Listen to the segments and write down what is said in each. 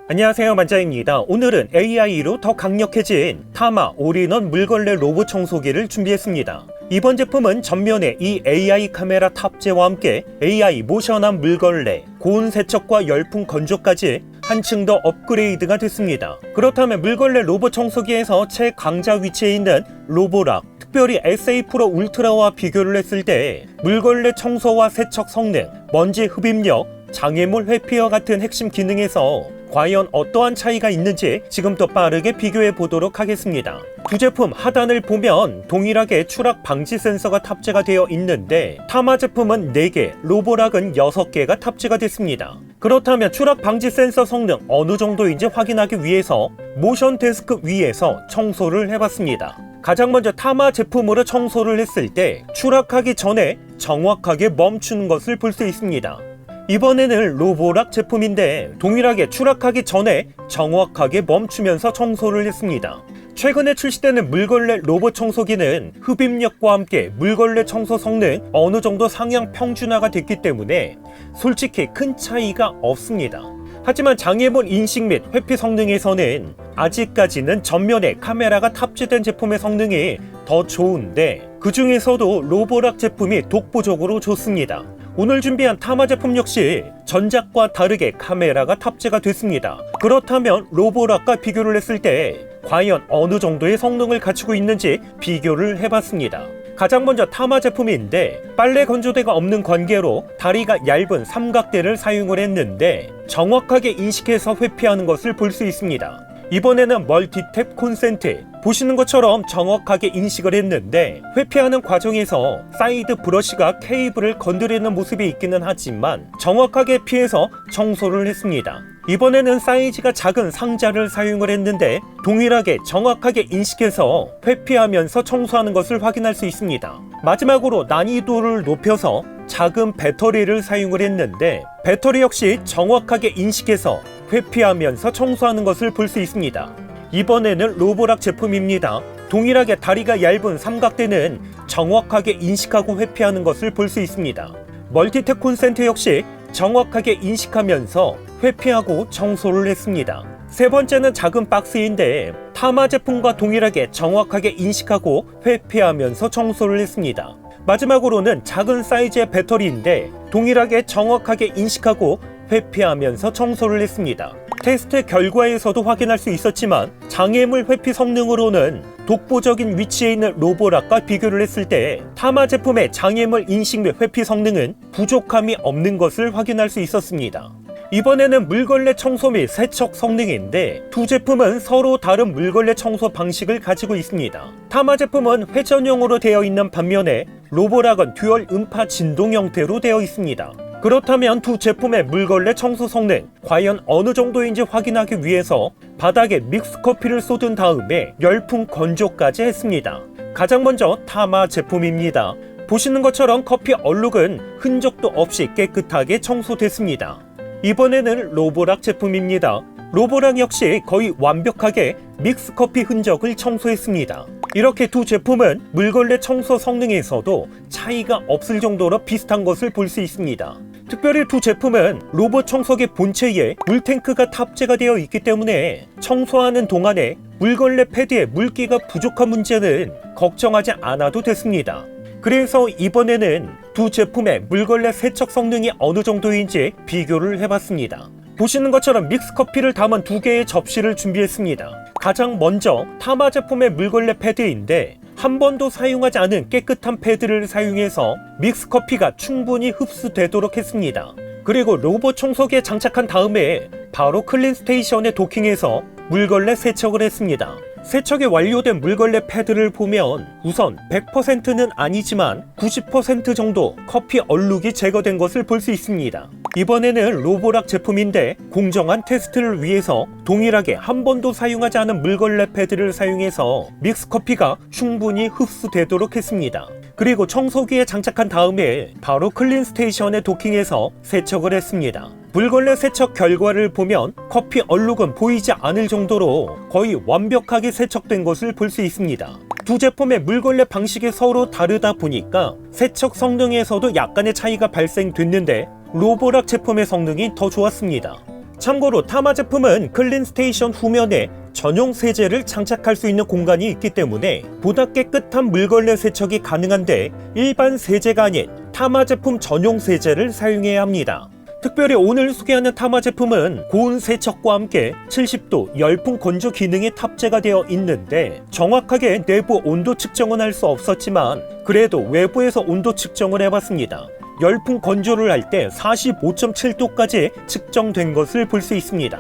안녕하세요, 만자입니다. 오늘은 AI로 더 강력해진 타마 올인원 물걸레 로봇 청소기를 준비했습니다. 이번 제품은 전면에 이 AI 카메라 탑재와 함께 AI 모션암 물걸레, 고온 세척과 열풍 건조까지 한층 더 업그레이드가 됐습니다. 그렇다면 물걸레 로봇 청소기에서 최강자 위치에 있는 로보락, 특별히 SA 프로 울트라와 비교를 했을 때 물걸레 청소와 세척 성능, 먼지 흡입력, 장애물 회피와 같은 핵심 기능에서 과연 어떠한 차이가 있는지 지금부터 빠르게 비교해 보도록 하겠습니다. 두 제품 하단을 보면 동일하게 추락 방지 센서가 탑재가 되어 있는데 타마 제품은 4개, 로보락은 6개가 탑재가 됐습니다. 그렇다면 추락 방지 센서 성능 어느 정도인지 확인하기 위해서 모션 데스크 위에서 청소를 해봤습니다. 가장 먼저 타마 제품으로 청소를 했을 때 추락하기 전에 정확하게 멈추는 것을 볼 수 있습니다. 이번에는 로보락 제품인데 동일하게 추락하기 전에 정확하게 멈추면서 청소를 했습니다. 최근에 출시되는 물걸레 로봇 청소기는 흡입력과 함께 물걸레 청소 성능 어느 정도 상향 평준화가 됐기 때문에 솔직히 큰 차이가 없습니다. 하지만 장애물 인식 및 회피 성능에서는 아직까지는 전면에 카메라가 탑재된 제품의 성능이 더 좋은데 그 중에서도 로보락 제품이 독보적으로 좋습니다. 오늘 준비한 타마 제품 역시 전작과 다르게 카메라가 탑재가 됐습니다. 그렇다면 로보락과 비교를 했을 때 과연 어느 정도의 성능을 갖추고 있는지 비교를 해봤습니다. 가장 먼저 타마 제품인데 빨래 건조대가 없는 관계로 다리가 얇은 삼각대를 사용을 했는데 정확하게 인식해서 회피하는 것을 볼 수 있습니다. 이번에는 멀티탭 콘센트, 보시는 것처럼 정확하게 인식을 했는데 회피하는 과정에서 사이드 브러쉬가 케이블을 건드리는 모습이 있기는 하지만 정확하게 피해서 청소를 했습니다. 이번에는 사이즈가 작은 상자를 사용을 했는데 동일하게 정확하게 인식해서 회피하면서 청소하는 것을 확인할 수 있습니다. 마지막으로 난이도를 높여서 작은 배터리를 사용을 했는데 배터리 역시 정확하게 인식해서 회피하면서 청소하는 것을 볼 수 있습니다. 이번에는 로보락 제품입니다. 동일하게 다리가 얇은 삼각대는 정확하게 인식하고 회피하는 것을 볼 수 있습니다. 멀티탭 콘센트 역시 정확하게 인식하면서 회피하고 청소를 했습니다. 세 번째는 작은 박스인데 타마 제품과 동일하게 정확하게 인식하고 회피하면서 청소를 했습니다. 마지막으로는 작은 사이즈의 배터리인데 동일하게 정확하게 인식하고 회피하면서 청소를 했습니다. 테스트 결과에서도 확인할 수 있었지만 장애물 회피 성능으로는 독보적인 위치에 있는 로보락과 비교를 했을 때 타마 제품의 장애물 인식 및 회피 성능은 부족함이 없는 것을 확인할 수 있었습니다. 이번에는 물걸레 청소 및 세척 성능인데 두 제품은 서로 다른 물걸레 청소 방식을 가지고 있습니다. 타마 제품은 회전형으로 되어 있는 반면에 로보락은 듀얼 음파 진동 형태로 되어 있습니다. 그렇다면 두 제품의 물걸레 청소 성능 과연 어느 정도인지 확인하기 위해서 바닥에 믹스 커피를 쏟은 다음에 열풍 건조까지 했습니다. 가장 먼저 타마 제품입니다. 보시는 것처럼 커피 얼룩은 흔적도 없이 깨끗하게 청소됐습니다. 이번에는 로보락 제품입니다. 로보락 역시 거의 완벽하게 믹스 커피 흔적을 청소했습니다. 이렇게 두 제품은 물걸레 청소 성능에서도 차이가 없을 정도로 비슷한 것을 볼 수 있습니다. 특별히 두 제품은 로봇 청소기 본체에 물탱크가 탑재가 되어 있기 때문에 청소하는 동안에 물걸레 패드에 물기가 부족한 문제는 걱정하지 않아도 됐습니다. 그래서 이번에는 두 제품의 물걸레 세척 성능이 어느 정도인지 비교를 해봤습니다. 보시는 것처럼 믹스커피를 담은 2개의 접시를 준비했습니다. 가장 먼저 타마 제품의 물걸레 패드인데 한 번도 사용하지 않은 깨끗한 패드를 사용해서 믹스커피가 충분히 흡수되도록 했습니다. 그리고 로봇 청소기에 장착한 다음에 바로 클린 스테이션에 도킹해서 물걸레 세척을 했습니다. 세척이 완료된 물걸레 패드를 보면 우선 100%는 아니지만 90% 정도 커피 얼룩이 제거된 것을 볼 수 있습니다. 이번에는 로보락 제품인데 공정한 테스트를 위해서 동일하게 한 번도 사용하지 않은 물걸레 패드를 사용해서 믹스커피가 충분히 흡수되도록 했습니다. 그리고 청소기에 장착한 다음에 바로 클린 스테이션에 도킹해서 세척을 했습니다. 물걸레 세척 결과를 보면 커피 얼룩은 보이지 않을 정도로 거의 완벽하게 세척된 것을 볼 수 있습니다. 두 제품의 물걸레 방식이 서로 다르다 보니까 세척 성능에서도 약간의 차이가 발생됐는데 로보락 제품의 성능이 더 좋았습니다. 참고로 타마 제품은 클린 스테이션 후면에 전용 세제를 장착할 수 있는 공간이 있기 때문에 보다 깨끗한 물걸레 세척이 가능한데 일반 세제가 아닌 타마 제품 전용 세제를 사용해야 합니다. 특별히 오늘 소개하는 타마 제품은 고온 세척과 함께 70도 열풍 건조 기능이 탑재가 되어 있는데 정확하게 내부 온도 측정은 할 수 없었지만 그래도 외부에서 온도 측정을 해봤습니다. 열풍 건조를 할 때 45.7도까지 측정된 것을 볼 수 있습니다.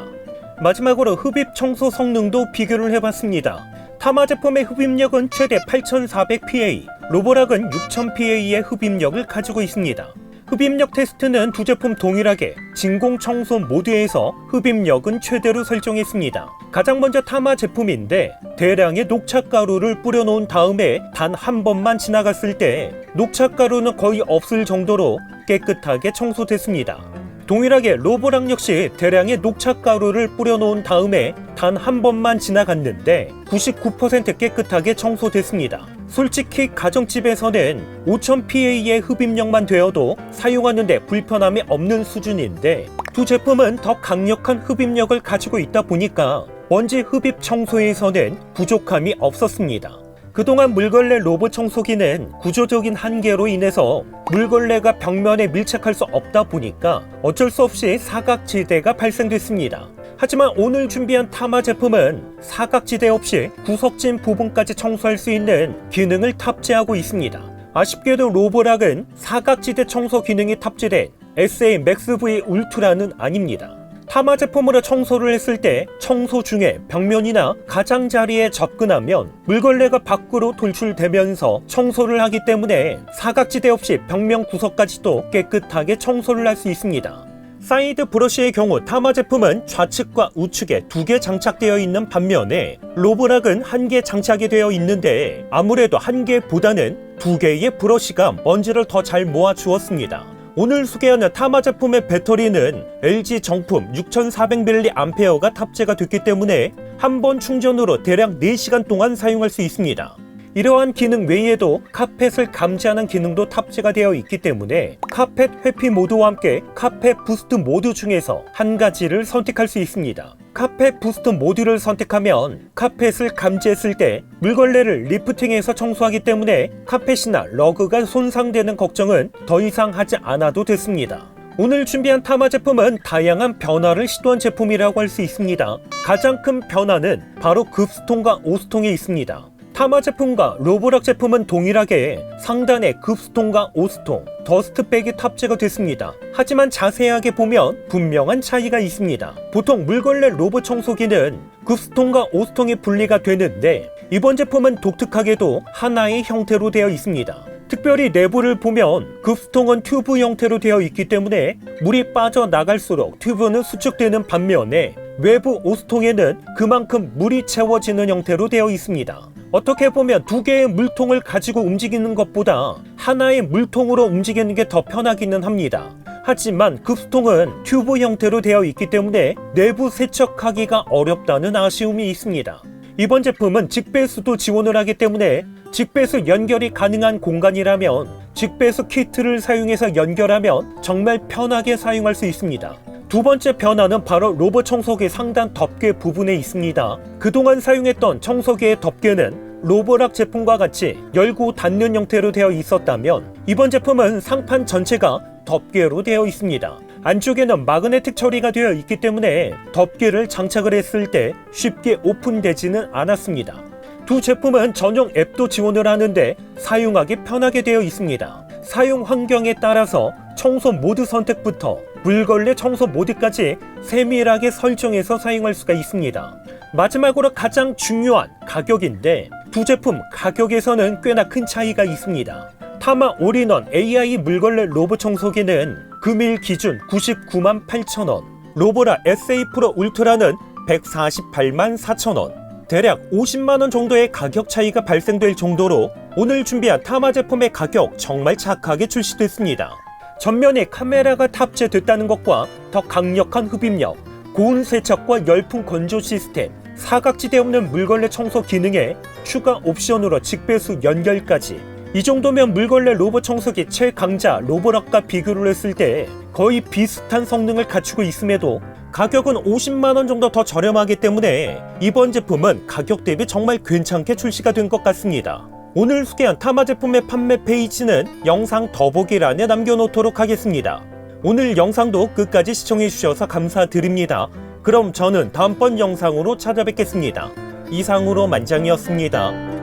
마지막으로 흡입 청소 성능도 비교를 해봤습니다. 타마 제품의 흡입력은 최대 8400PA, 로보락은 6000PA의 흡입력을 가지고 있습니다. 흡입력 테스트는 두 제품 동일하게 진공 청소 모드에서 흡입력은 최대로 설정했습니다. 가장 먼저 타마 제품인데 대량의 녹차가루를 뿌려놓은 다음에 단 한 번만 지나갔을 때 녹차가루는 거의 없을 정도로 깨끗하게 청소됐습니다. 동일하게 로보락 역시 대량의 녹차가루를 뿌려놓은 다음에 단 한 번만 지나갔는데 99% 깨끗하게 청소됐습니다. 솔직히 가정집에서는 5000PA의 흡입력만 되어도 사용하는데 불편함이 없는 수준인데 두 제품은 더 강력한 흡입력을 가지고 있다 보니까 먼지 흡입 청소에서는 부족함이 없었습니다. 그동안 물걸레 로봇 청소기는 구조적인 한계로 인해서 물걸레가 벽면에 밀착할 수 없다 보니까 어쩔 수 없이 사각지대가 발생됐습니다. 하지만 오늘 준비한 타마 제품은 사각지대 없이 구석진 부분까지 청소할 수 있는 기능을 탑재하고 있습니다. 아쉽게도 로보락은 사각지대 청소 기능이 탑재된 SA Max V 울트라는 아닙니다. 타마 제품으로 청소를 했을 때 청소 중에 벽면이나 가장자리에 접근하면 물걸레가 밖으로 돌출되면서 청소를 하기 때문에 사각지대 없이 벽면 구석까지도 깨끗하게 청소를 할 수 있습니다. 사이드 브러쉬의 경우 타마 제품은 좌측과 우측에 2개 장착되어 있는 반면에 로보락은 1개 장착이 되어 있는데 아무래도 1개보다는 2개의 브러쉬가 먼지를 더 잘 모아주었습니다. 오늘 소개하는 타마 제품의 배터리는 LG 정품 6400mAh가 탑재가 됐기 때문에 한 번 충전으로 대략 4시간 동안 사용할 수 있습니다. 이러한 기능 외에도 카펫을 감지하는 기능도 탑재가 되어 있기 때문에 카펫 회피 모드와 함께 카펫 부스트 모드 중에서 한 가지를 선택할 수 있습니다. 카펫 부스트 모드를 선택하면 카펫을 감지했을 때 물걸레를 리프팅해서 청소하기 때문에 카펫이나 러그가 손상되는 걱정은 더 이상 하지 않아도 됐습니다. 오늘 준비한 타마 제품은 다양한 변화를 시도한 제품이라고 할 수 있습니다. 가장 큰 변화는 바로 급수통과 오수통에 있습니다. 타마 제품과 로보락 제품은 동일하게 상단에 급수통과 오수통, 더스트백이 탑재가 됐습니다. 하지만 자세하게 보면 분명한 차이가 있습니다. 보통 물걸레 로봇 청소기는 급수통과 오수통이 분리가 되는데 이번 제품은 독특하게도 하나의 형태로 되어 있습니다. 특별히 내부를 보면 급수통은 튜브 형태로 되어 있기 때문에 물이 빠져나갈수록 튜브는 수축되는 반면에 외부 오수통에는 그만큼 물이 채워지는 형태로 되어 있습니다. 어떻게 보면 2개의 물통을 가지고 움직이는 것보다 하나의 물통으로 움직이는 게 더 편하기는 합니다. 하지만 급수통은 튜브 형태로 되어 있기 때문에 내부 세척하기가 어렵다는 아쉬움이 있습니다. 이번 제품은 직배수도 지원을 하기 때문에 직배수 연결이 가능한 공간이라면 직배수 키트를 사용해서 연결하면 정말 편하게 사용할 수 있습니다. 두 번째 변화는 바로 로봇 청소기 상단 덮개 부분에 있습니다. 그동안 사용했던 청소기의 덮개는 로보락 제품과 같이 열고 닫는 형태로 되어 있었다면 이번 제품은 상판 전체가 덮개로 되어 있습니다. 안쪽에는 마그네틱 처리가 되어 있기 때문에 덮개를 장착을 했을 때 쉽게 오픈되지는 않았습니다. 두 제품은 전용 앱도 지원을 하는데 사용하기 편하게 되어 있습니다. 사용 환경에 따라서 청소 모드 선택부터 물걸레 청소 모드까지 세밀하게 설정해서 사용할 수가 있습니다. 마지막으로 가장 중요한 가격인데 두 제품 가격에서는 꽤나 큰 차이가 있습니다. 타마 올인원 AI 물걸레 로봇 청소기는 금일 기준 99만 8천원, 로보락 SA 프로 울트라는 148만 4천원, 대략 50만원 정도의 가격 차이가 발생될 정도로 오늘 준비한 타마 제품의 가격 정말 착하게 출시됐습니다. 전면에 카메라가 탑재됐다는 것과 더 강력한 흡입력, 고온 세척과 열풍 건조 시스템, 사각지대 없는 물걸레 청소 기능에 추가 옵션으로 직배수 연결까지 이 정도면 물걸레 로봇 청소기 최강자 로보락과 비교를 했을 때 거의 비슷한 성능을 갖추고 있음에도 가격은 50만원 정도 더 저렴하기 때문에 이번 제품은 가격 대비 정말 괜찮게 출시가 된 것 같습니다. 오늘 소개한 타마 제품의 판매 페이지는 영상 더보기란에 남겨놓도록 하겠습니다. 오늘 영상도 끝까지 시청해주셔서 감사드립니다. 그럼 저는 다음번 영상으로 찾아뵙겠습니다. 이상으로 만장이었습니다.